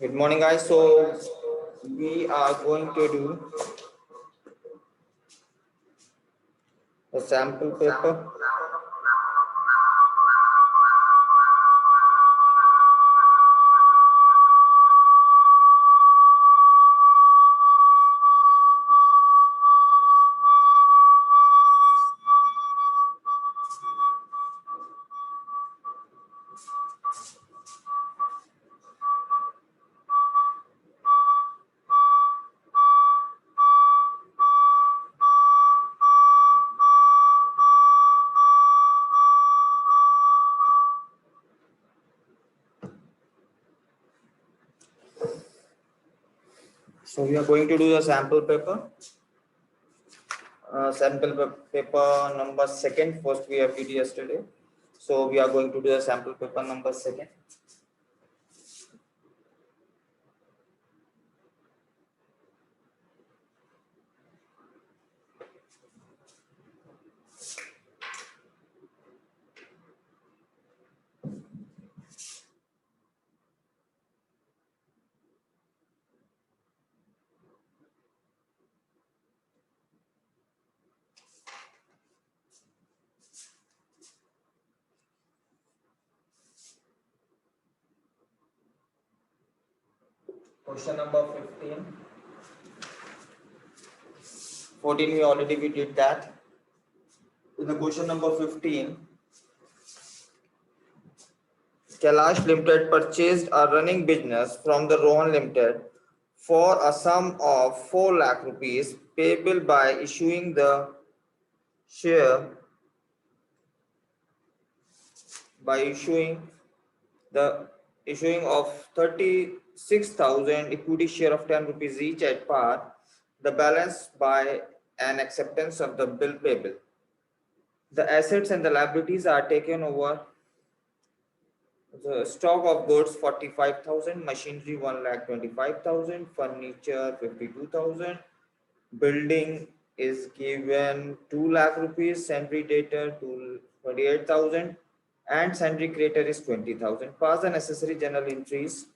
Good morning, guys. So we are going to do a sample paper. So we are going to do the sample paper. Paper number second. First we have did yesterday. So we are going to do the sample paper number second. Question number 15. 14 we did that. In the question number 15, Kailash Limited purchased a running business from the Rohan Limited for a sum of 4 lakh rupees payable by issuing share issuing the issuing of 36,000 equity share of 10 rupees each at par, the balance by an acceptance of the bill payable. The assets and the liabilities are taken over. The stock of goods 45,000, machinery 1,25,000, furniture 52,000, building is given 2 lakh rupees, sundry debtor to 28,000, and sundry creditor is 20,000. Pass the necessary journal entries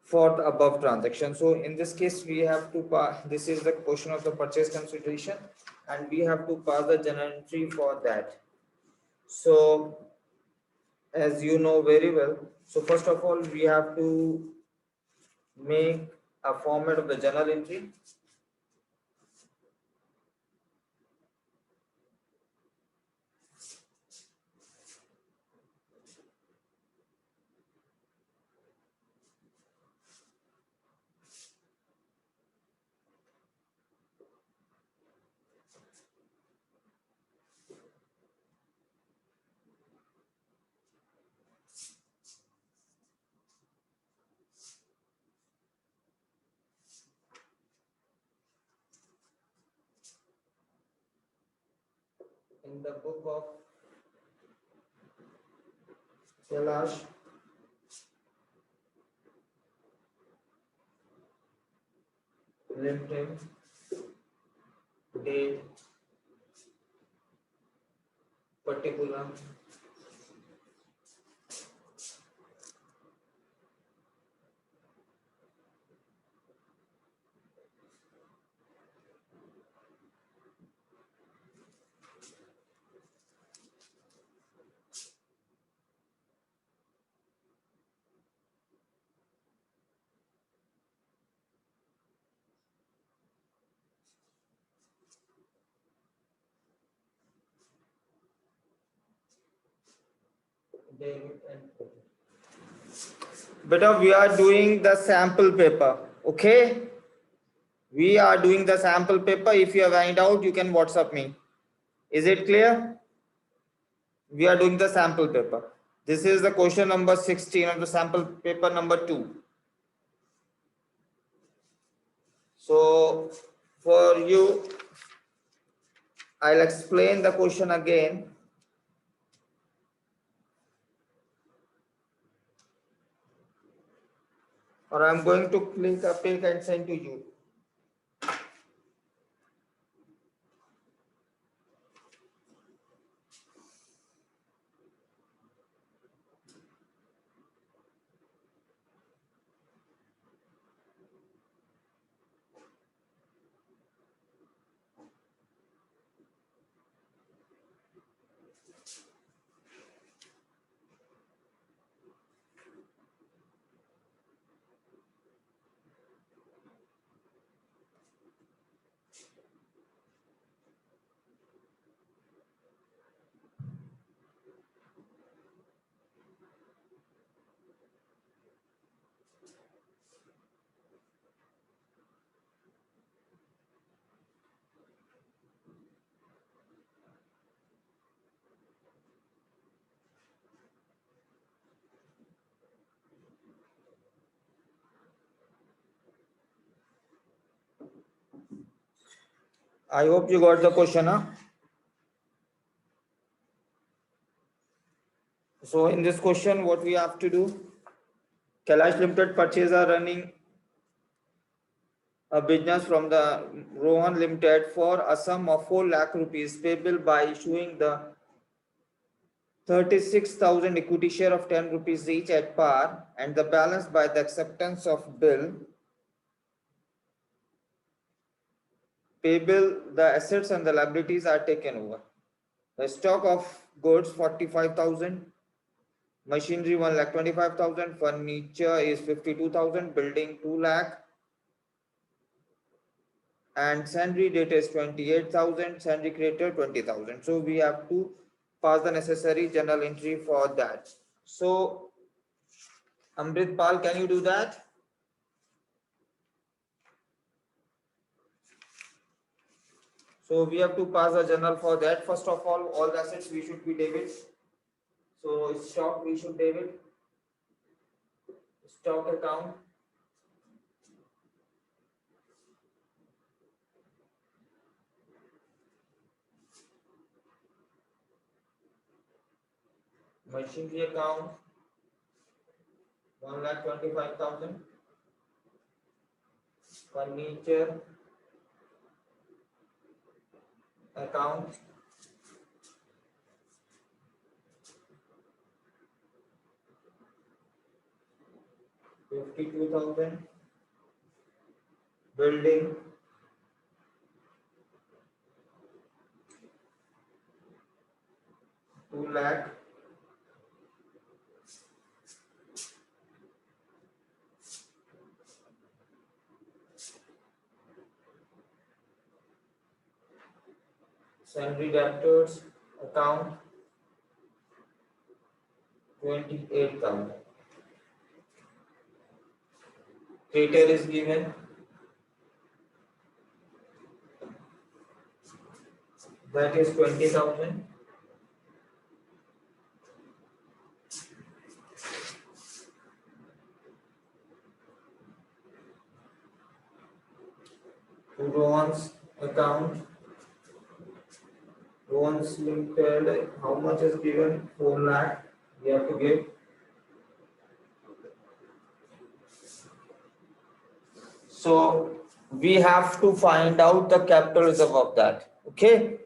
for the above transaction. So in this case, we have to pass. This is the portion of the purchase consideration, and we have to pass the journal entry for that. So as you know very well, so first of all, we have to make a format of the journal entry. In the book of Kailash Limited, date, particular, date, and Beta, we are doing the sample paper. Okay, we are doing the sample paper. If you have any doubt, you can WhatsApp me. Is it clear? We are doing the sample paper. This is the question number 16 of the sample paper number 2. So for you, I'll explain the question again. Or I'm going to click a pic and send to you. I hope you got the question, huh? So in this question, what we have to do, Kailash Limited purchaser running a business from the Rohan Limited for a sum of 4 lakh rupees payable by issuing the 36,000 equity share of 10 rupees each at par and the balance by the acceptance of bill payable. The assets and the liabilities are taken over. The stock of goods 45,000, machinery 1,25,000, furniture is 52,000, building 2 lakh, and sundry data is 28,000, sundry creditor 20,000. So we have to pass the necessary journal entry for that. So Amrit Pal, can you do that? So we have to pass a journal for that. First of all the assets we should be debit. So stock we should debit. Stock account. Machinery account 1,25,000. Furniture account 52,000. Building 2 lakh. Sundry debtors account 28,000. Creditor is given, that is 20,000. Rohan's account, Rohan's Limited, how much is given? 4 lakh. We have to give. So we have to find out the capital reserve of that. Okay,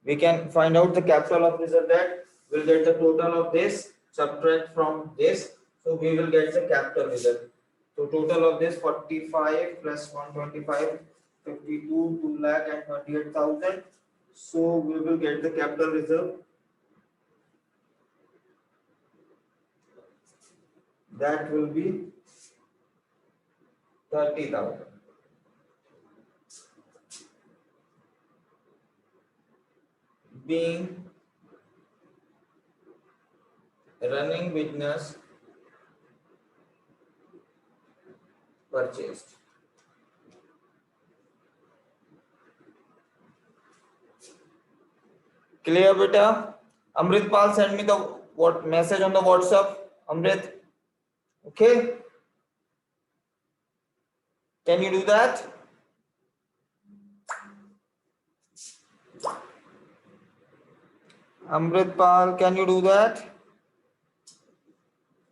we can find out the capital of reserve that. We'll get the total of this, subtract from this, so we will get the capital reserve. So total of this 45 plus 125, 52, 2 lakh and 28,000. So we will get the capital reserve, that will be 30,000. Being running business purchased. Clear, beta? Amrit Pal, send me the what message on the WhatsApp. Amrit, okay? Can you do that? Amrit Pal, can you do that?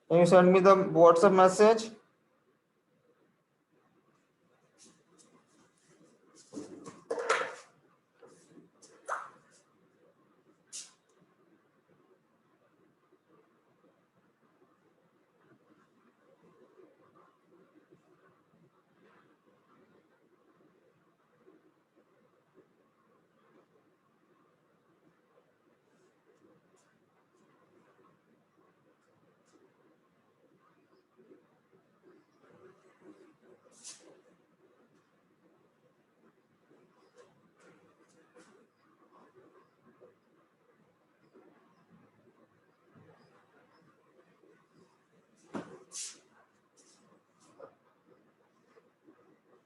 Can you send me the WhatsApp message?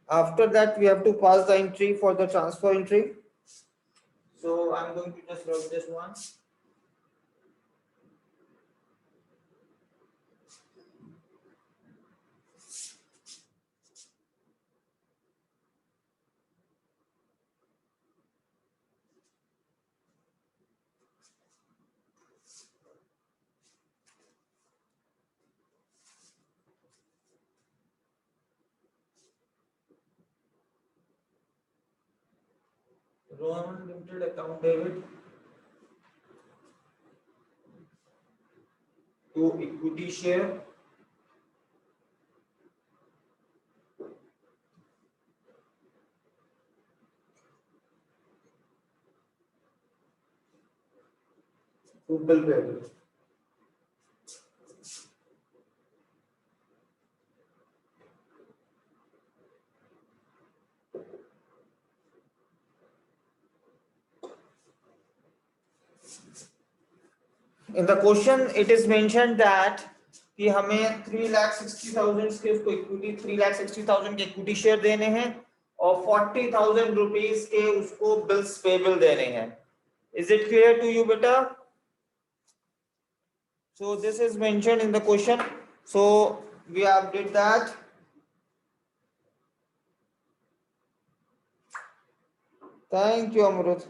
After that, we have to pass the entry for the transfer entry. So I'm going to just write this one. Rohan Limited account debit to equity share to bill payable. In the question it is mentioned that कि हमें 3,60,000 के उसको equity 3,60,000 के equity share देने हैं और 40,000 rupees के उसको बिल्स पेबल देने हैं. Is it clear to you, beta? So this is mentioned in the question. So we have did that. Thank you, Amrut.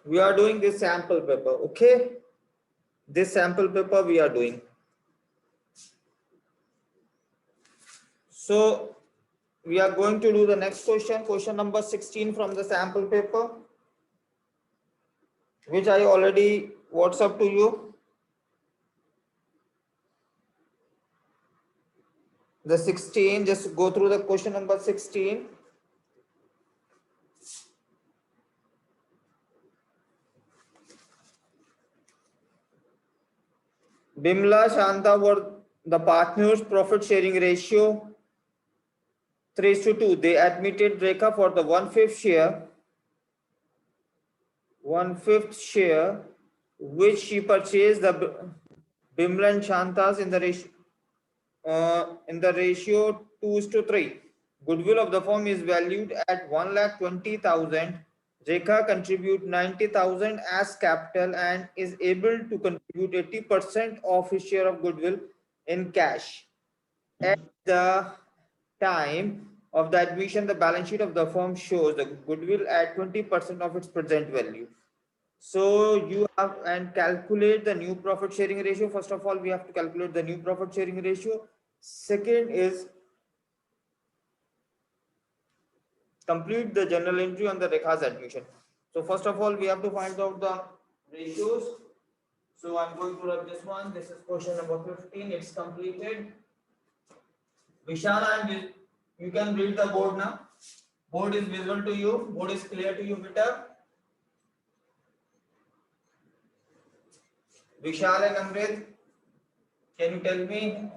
We are doing this sample paper, okay? This sample paper we are doing. So we are going to do the next question, question number 16 from the sample paper, which I already WhatsApp to you. The 16, just go through the question number 16. Bimla, Shanta were the partners' profit sharing ratio 3:2. They admitted Rekha for the 1/5 share, which she purchased the Bimla and Shantas in the ratio 2:3. Goodwill of the firm is valued at 1,20,000. Rekha contribute 90,000 as capital and is able to contribute 80% of his share of goodwill in cash. At the time of the admission, the balance sheet of the firm shows the goodwill at 20% of its present value. So you have and calculate the new profit sharing ratio. First of all, we have to calculate the new profit sharing ratio. Second is complete the journal entry on the Rekha's admission. So first of all, we have to find out the ratios. So I'm going to rub this one. This is question number 15. It's completed. Vishal, and you can read the board now. Board is visible to you. Board is clear to you, beta. Vishal and Amrit, can you tell me?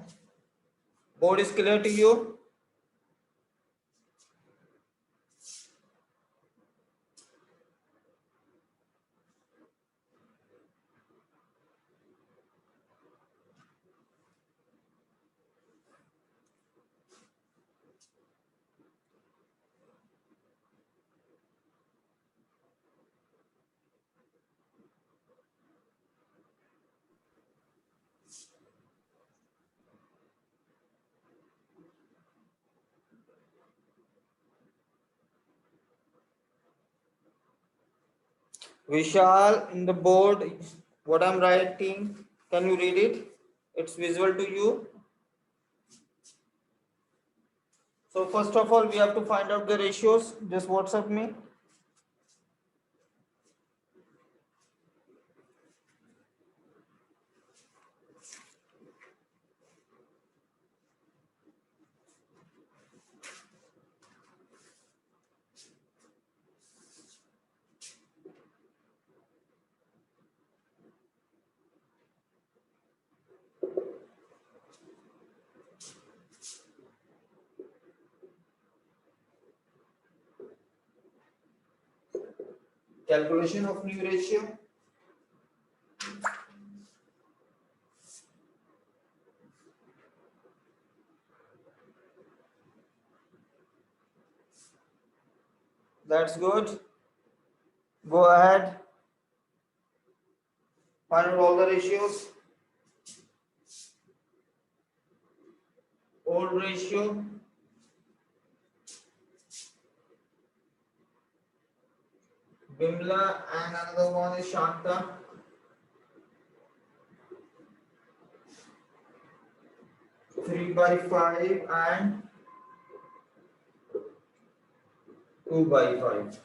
Board is clear to you? Vishal, in the board, what I'm writing, can you read it? It's visible to you. So first of all, we have to find out the ratios. Just WhatsApp me. Calculation of new ratio. That's good. Go ahead. Find out all the ratios. old ratio, Bimla, and another one is Shanta. Three by five and 2 by 5.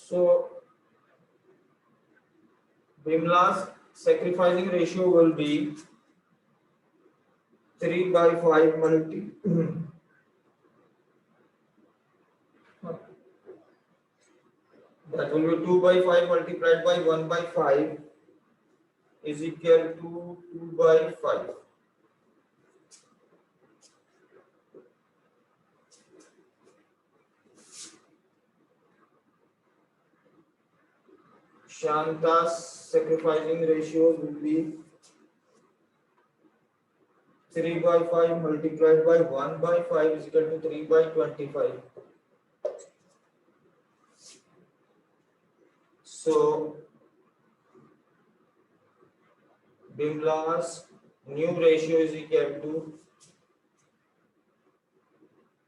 So Bimla's sacrificing ratio will be 3 by 5 multi. That will be 2 by 5 multiplied by 1 by 5 is equal to 2 by 5. Shanta's sacrificing ratios will be 3 by 5 multiplied by 1 by 5 is equal to 3 by 25. So Bimla's new ratio is equal to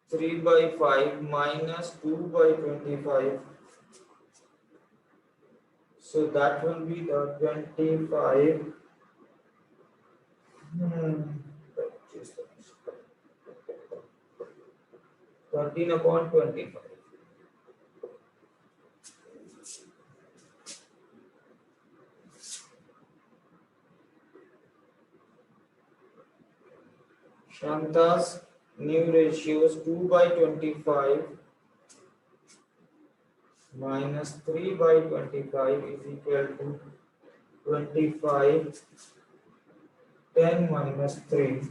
3 by 5 minus 2 by 25. So that will be the 25. 13/25. Shanta's new ratios 2 by 25 minus 3 by 25 is equal to 25. 10 minus 3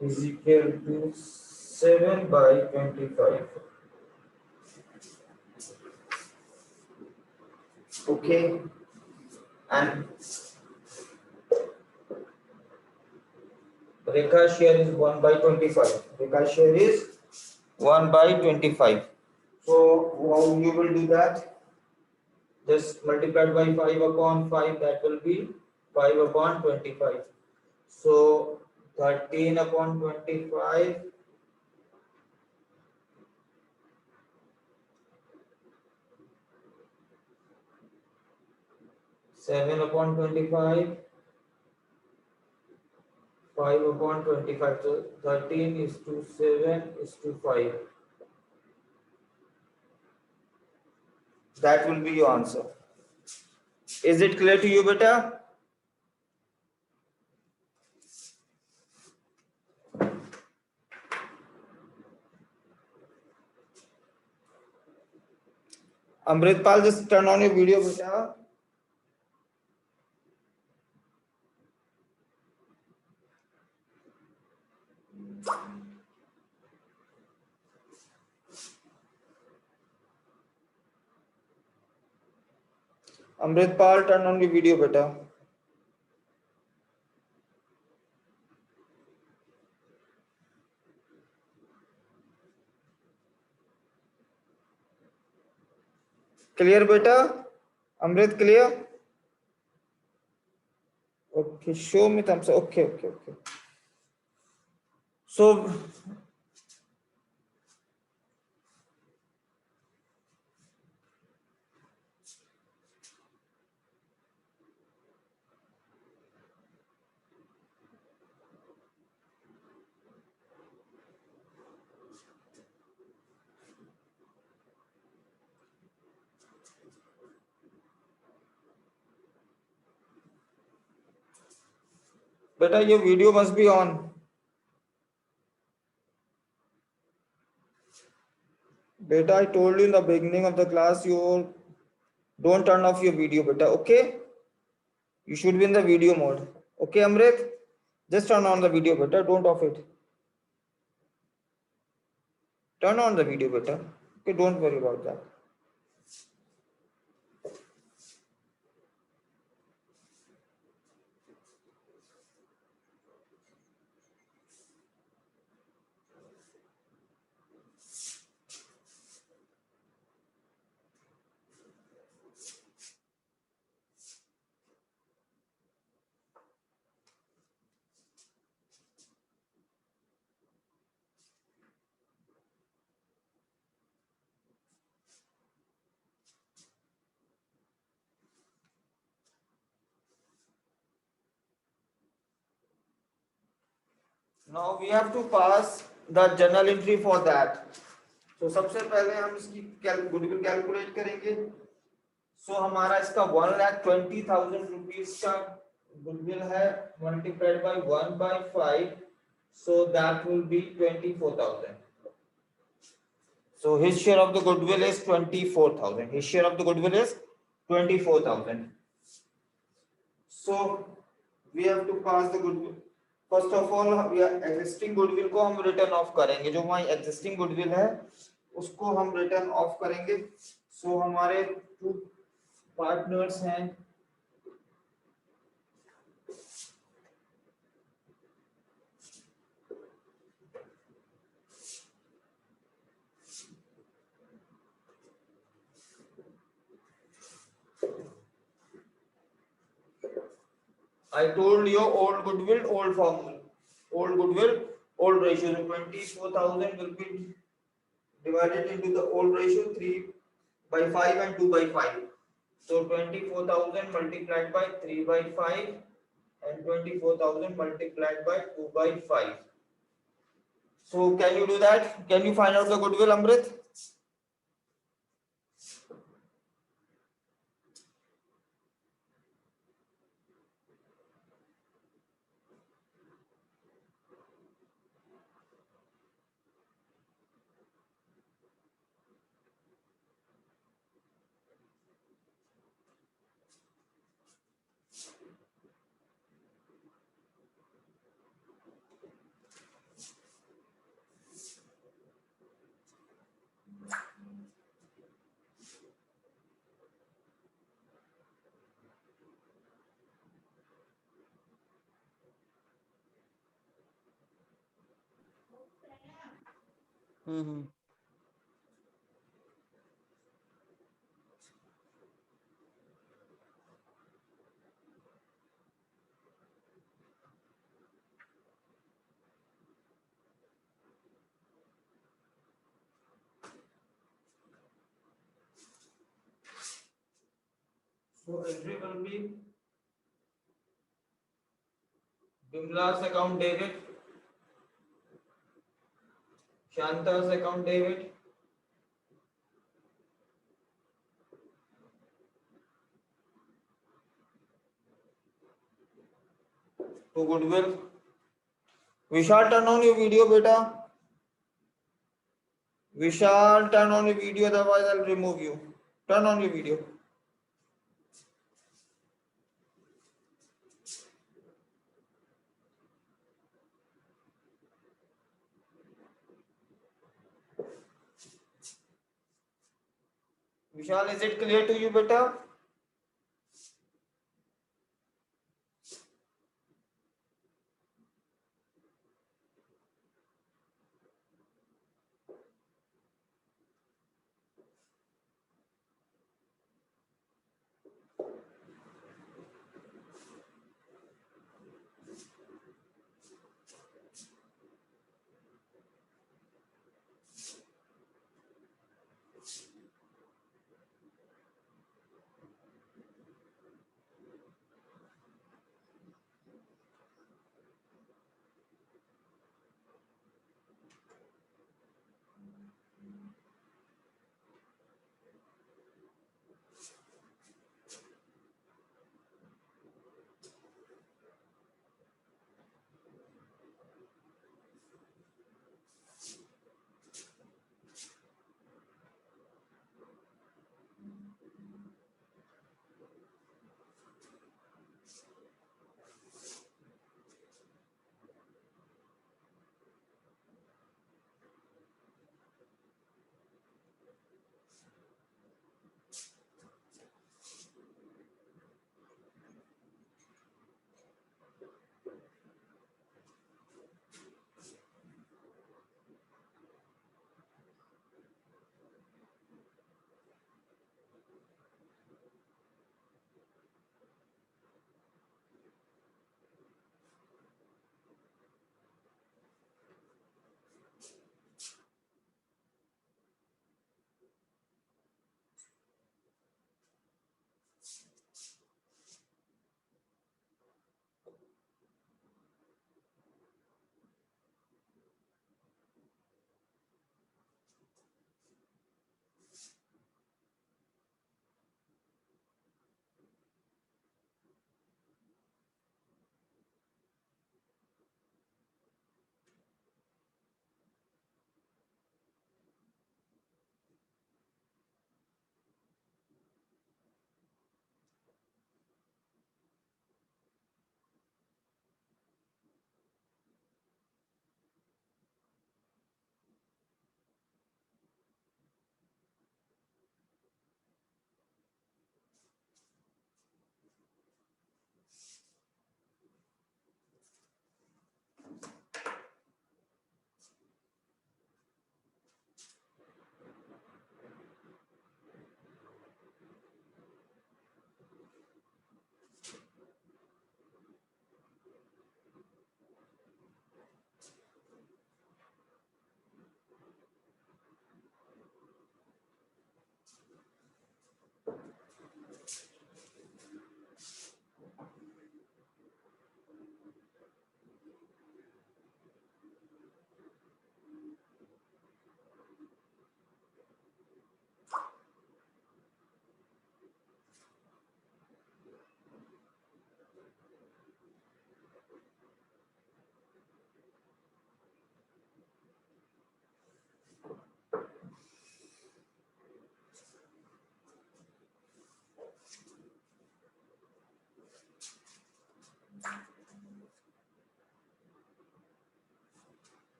is equal to 7/25. Okay, and Rekha's share is 1/25. Rekha's share is 1/25. So how you will do that? Just multiplied by 5/5, that will be 5/25. So 13/25 7/25 5/25. So 13:7:5. That will be your answer. Is it clear to you, beta? Amritpal, just turn on your video, beta. Amritpal, turn on your video, beta. Clear, beta? Amrit, clear? Okay, show me thumbs up. Okay. So beta, your video must be on. Beta, I told you in the beginning of the class, you don't turn off your video, beta. Okay? You should be in the video mode. Okay, Amrit? Just turn on the video, beta. Don't off it. Turn on the video, beta. Okay, don't worry about that. Now we have to pass the journal entry for that. So सबसे पहले हम इसकी goodwill calculate करेंगे. So हमारा इसका 1,20,000 का goodwill है, multiplied by 1/5, so that will be 24,000. So his share of the goodwill is 24,000. His share of the goodwill is 24,000. So we have to pass the goodwill. First of all, we are existing goodwill को हम return of करेंगे. जो हमारी existing goodwill है उसको हम return of करेंगे. So हमारे two partners हैं. I told you old goodwill, old formula. Old goodwill, old ratio. So 24,000 will be divided into the old ratio 3/5 and 2/5. So 24,000 multiplied by 3/5 and 24,000 multiplied by 2/5. So can you do that? Can you find out the goodwill, Amrit? So entry will be Bimla's account debit, Shanta's account debit, to goodwill. Vishal, turn on your video, beta. Vishal, turn on your video, otherwise I'll remove you. Turn on your video. Vishal, is it clear to you, beta?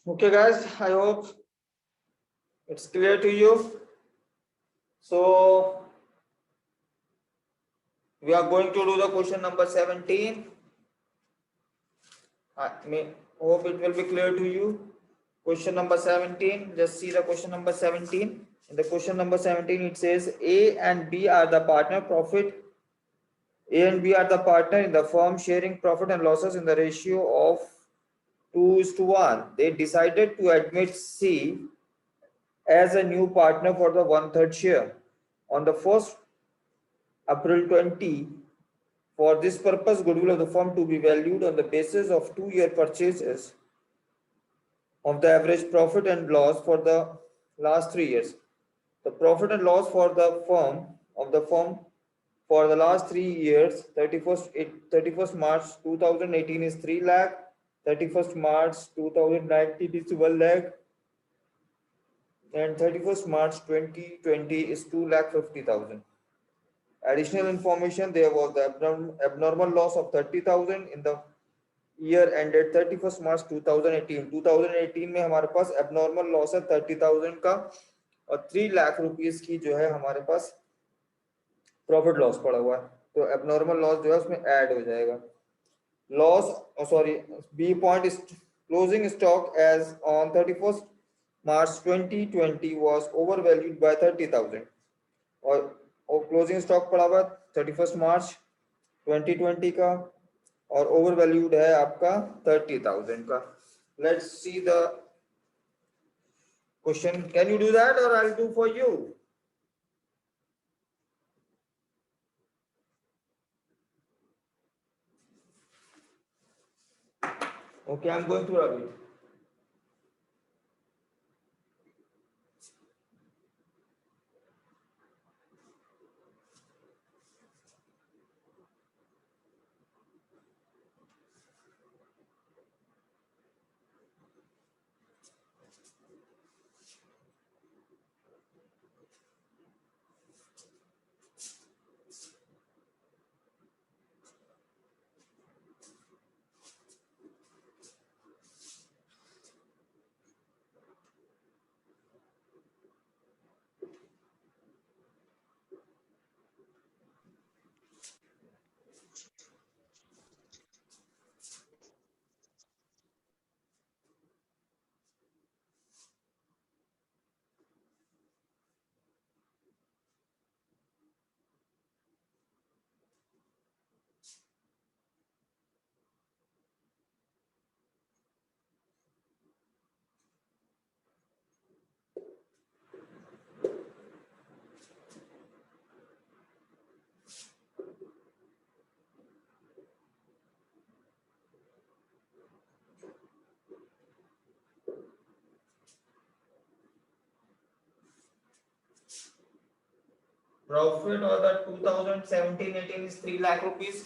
Okay, guys, I hope it's clear to you. So we are going to do the question number 17. I hope it will be clear to you. Question number 17. Just see the question number 17. In the question number 17, it says A and B are the partner profit. A and B are the partner in the firm sharing profit and losses in the ratio of 2:1. They decided to admit C as a new partner for the 1/3 share on the 1st April 20. For this purpose, goodwill of the firm to be valued on the basis of 2-year purchases of the average profit and loss for the last 3 years. The profit and loss for the firm for the last 3 years, 31st March 2018 is 3 lakh, 31st March 2019 is 1 lakh, and 31st March 2020 is 2,50,000. Additional information: there was the abnormal loss of 30,000 in the year ended 31st March 2018. 2018 में हमारे पास abnormal loss है 30,000 का और 3 lakh rupees की जो है हमारे पास profit loss पड़ा हुआ है, तो abnormal loss जो है उसमें ऐड हो जाएगा. Loss, B point is closing stock as on 31st March 2020 was overvalued by 30,000 और क्लोजिंग स्टॉक पड़ा हुआ 31st मार्च 2020 का और ओवर वैल्यूड है आपका 30,000 का. Let's see the question. Can you do that और I will do for you? Okay, I am going to रवि. Profit or the 2017-18 is 3 lakh rupees,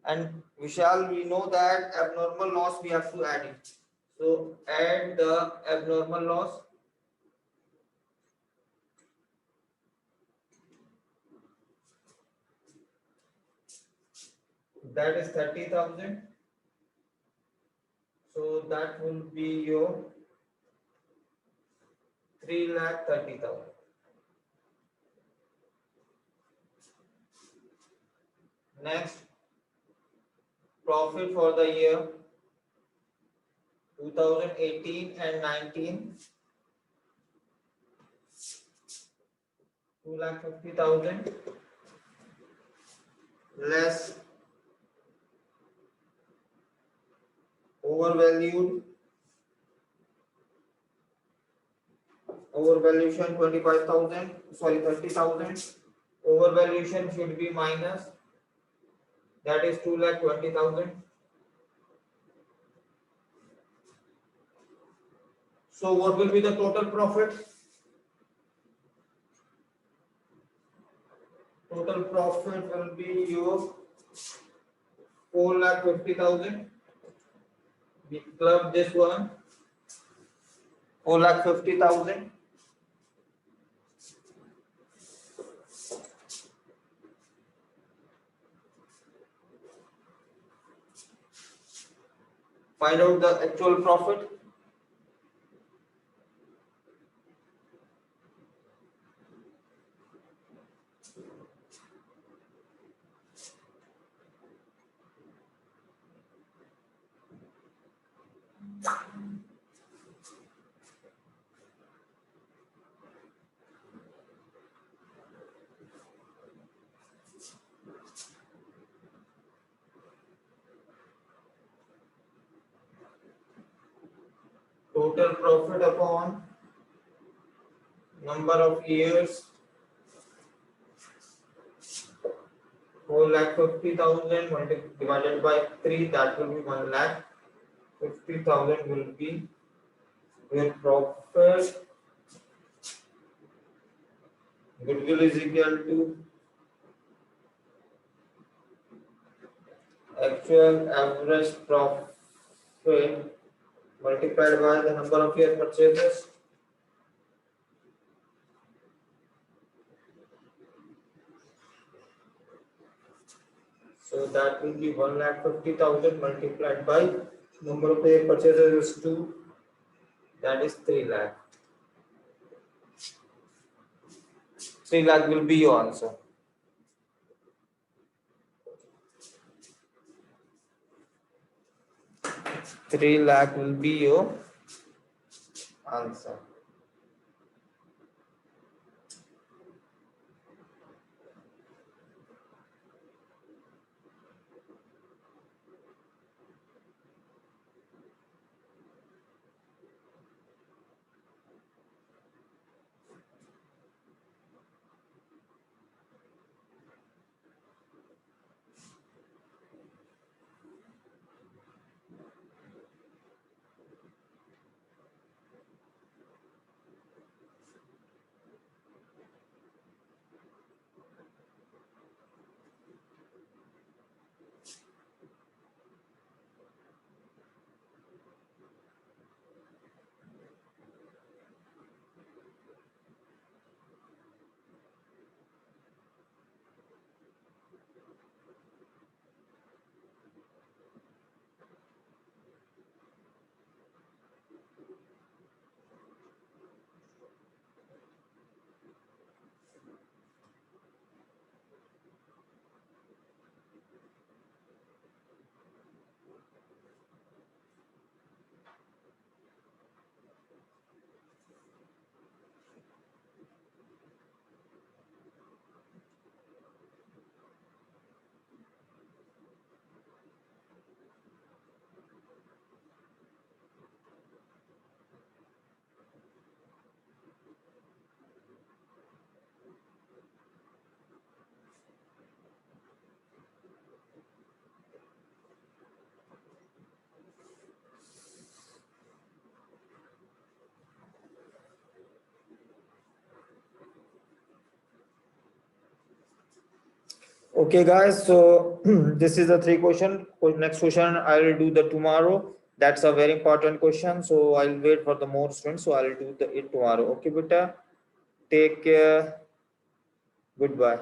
and Vishal, we know that abnormal loss we have to add it. So add the abnormal loss. That is 30,000. So that will be your 3,30,000. Next, profit for the year 2018 and 19, 2,50,000 less overvaluation 25,000, sorry 30,000. Overvaluation should be minus, that is 2,20,000. So what will be the total profit? Total profit will be your 4,50,000. We club this one, 4,50,000 Find out the actual profit. Total profit upon number of years, 4,50,000 divided by 3, that will be 1,50,000 will be your profit. Goodwill is equal to actual average profit multiplied by the number of year purchases. So that will be 1,50,000 multiplied by number of year purchases is 2, that is 3 lakh. 3 lakh will be your answer. Three lakh will be your answer. Okay, guys. So this is the 3 question. Next question I will do the tomorrow. That's a very important question. So I'll wait for the more students. So I'll do it tomorrow. Okay, beta. Take care. Goodbye.